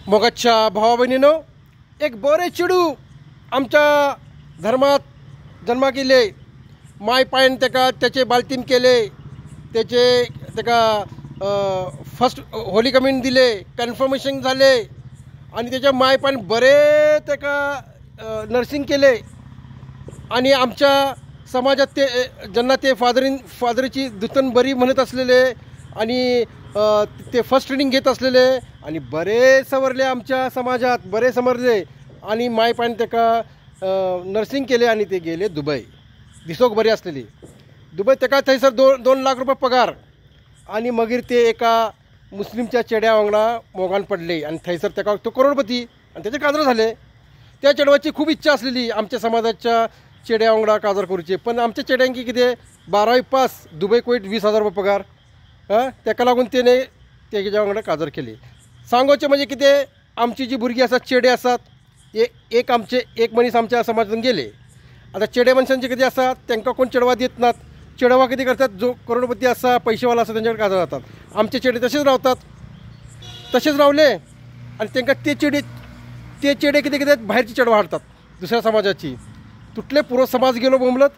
मोगाच्या भावा बहिणीनो, एक बरे चेडू आमच्या धर्मात जन्मा केले. माय पायन तेका त्याचे बालतीन केले, त्याचे तेका फर्स्ट होली कम्युनियन दिले, कन्फर्मेशन झाले आणि त्याच्या माय पायन बरे तेका नर्सिंग केले. आणि आमच्या समाजात ते ज्यांना ते फादरची दुतन बरी म्हणत असलेले आणि ते फर्स्ट ट्रेनिंग घेत असलेले आणि बरे सवरले, आमच्या समाजात बरे समरले आणि माय पायन तेका नर्सिंग केले आणि ते गेले दुबई. दिसोक बरी असलेली दुबई, तेका थंयसर 2 लाख रुपये पगार आणि मागीर ते एका मुस्लिमच्या चेड्या वांगडा मोगान पडले आणि थंयसर तेका तो करोडपती आणि त्याचे काजर झाले. त्या चेडवाची खूब इच्छा असलेली आमच्या समाजाच्या चेड्या वांगडा काजर करूचे, पण आमच्या चेड्यांकी कितें 12वी पास, दुबय कुवेत 20,000 रुपये पगार. तेका लागून तेणे तेच्या वांगडा काजर केली. सांगोचें म्हणजे कितें, आमची जी भुरगीं आसात, चेडे आसात, एक मनीस आमच्या समाजातून गेले. आता चेडे मनशांचे कितें आसा, तांकां कोण चेडवा दित नात. चेडवा कितें करतात, जो करोडपती आसा, पयशेवाला आसा तेंच्या कडेन काजर जातात. आमचे चेडे तसेच रावतात, तसेच रावले आणि तांकां ते चेडे कितें भायरची चेडवां हाडतात दुसऱ्या समाजाची. तुटले पुरो समाज गेलो बोंबलत,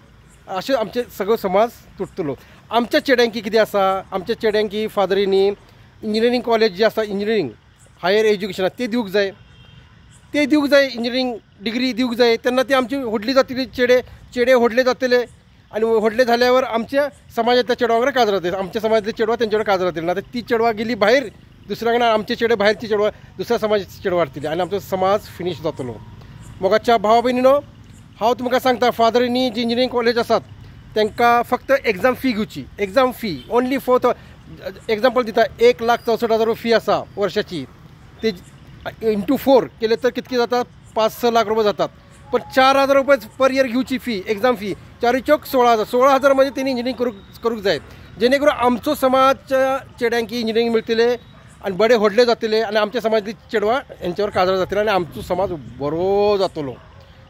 असे आमचे सगळो समाज तुटतलो. आमच्या चेड्यांकी कितें आसा, आमच्या चेड्यांकी फादरींनी इंजिनियरींग कॉलेज जे आसा, इंजिनियरींग हायर एज्युकेशनाक ते दिवंक जाय, इंजिनियरींग डिग्री दिवंक जाय. तेन्ना ती आमची व्हडली जातली, चेडे व्हडले जातले आणि व्हडले झाल्यावर आमच्या समाजातल्या चेडवा वांगडा काजर जातले. आमच्या समाजातले चेडवा तेंचे वांगडा काजर जातले. आता ती चेडवा गेली भायर दुसऱ्या वांगडा, आमचे चेडे भायरची चेडवा दुसऱ्या समाजाची चेडवा हाडटली आणि आमचो समाज फिनिश जातलो. मोगाच्या भावा भयणीनो, हांव तुमकां सांगता, फादरींनी जी इंजिनियरींग कॉलेज आसात तांकां फक्त एग्जाम फी घेवची. Exam fee only for example दिता, 1,64,000 फी आसा वर्षाची. ते इंटू 4 केले तर कितके जातात, 5-6 लाख रुपये जातात. पण 4,000 रुपये पर इयर घेवची फी, एग्जाम फी. 4 चौक 16,000. 16,000 म्हणजे त्यांनी इंजिनियरींग करूंक जाय, जेणे करून आमचो समाजच्या चेड्यांकी इंजिनियरींग मिळतले आणि बडे व्हडले जातले आणि आमच्या समाजातली चेडवां यांच्यावर काजर जातले आणि आमचो समाज बरो जातलो.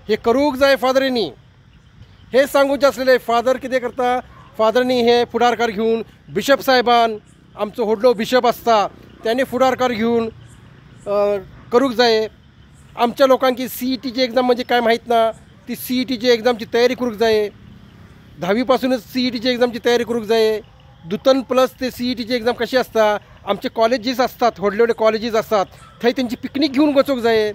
हे करूंक जाय फादरींनी, हे सांगूचे असलेले. फादर कितें करता, फादरांनी हे फुडारकार घेवन, बिशप साहेबान, आमचो व्हडलो बिशप आसता, त्याने फुडारकार घेवन करूंक जाय. आमच्या लोकांकी CETची एग्जाम म्हणजे काय माहीत ना, ती CETची एग्जामची तयारी करूंक जाय. 10वी पासूनच CETची एग्जामची तयारी करूंक जाय. दुतन प्लस ते CETची एग्जाम कशी असता, आमचे कॉलेजीस असतात, व्हडले जे असतात, थंय त्यांची पिकनीक घेऊन वचूंक जाय.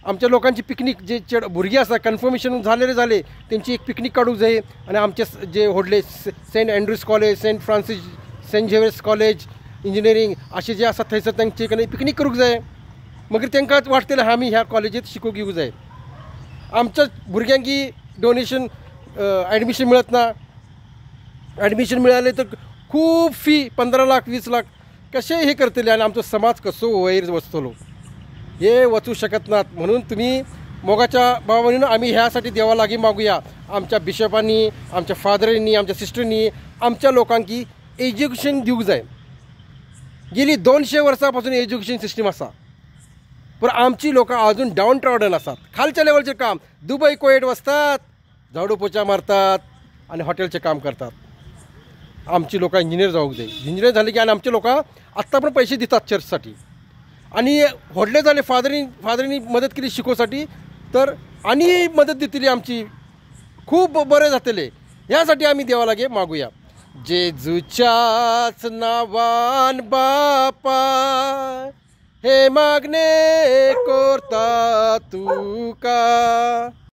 आमच्या लोकांची पिकनीक, जे भुरगीं आसा कन्फर्मेशन झाले त्यांची एक पिकनीक काढूंक जाय आणि आमचे जे व्हडले Saint Andrew's college, Saint Xavier's college engineering असे जे आसात थंयसर तांचे कडेन पिकनीक करूंक जाय. मागीर तांकां वाटतलें आमी ह्या कॉलेजीत शिकूंक येवंक जाय. आमच्या भुरग्यांकी डोनेशन ॲडमिशन मिळत ना. ॲडमिशन मिळाले तर खूब फी, 15 लाख 20 लाख कसे हे करतले आणि आमचो समाज कसो वयर वचतलो, हे वचू शकत नात. म्हणून तुम्ही मोगाच्या भावांनो, आम्ही ह्यासाठी देवा लागी मागूया, आमच्या बिशपांनी, आमच्या फादरांनी, आमच्या सिस्टरनी आमच्या लोकांकी एज्युकेशन दिवंक जाय. गेली 200 वर्सांपासून एज्युकेशन सिस्टम आसा, पण आमची लोकां अजून डाऊन ट्रॉडन आसात. खालच्या लेवलचे काम, दुबई कुवेत वचतात, झाडू पोचा मारतात आणि हॉटेलचे काम करतात. आमची लोकां इंजिनियर जावंक जाय. इंजिनियर झाले की आणि आमचे लोकां आत्ता पण पैसे दितात चर्चसाठी आणि व्हडले झाले. फादरींनी मदत केली शिकोवसाठी, तर आणि मदत दितली आमची, खूब बरे जातले. ह्यासाठी आम्ही देवा लागे मागूया. जेजूच्याच नावान बापा हे मागणे करता तुका.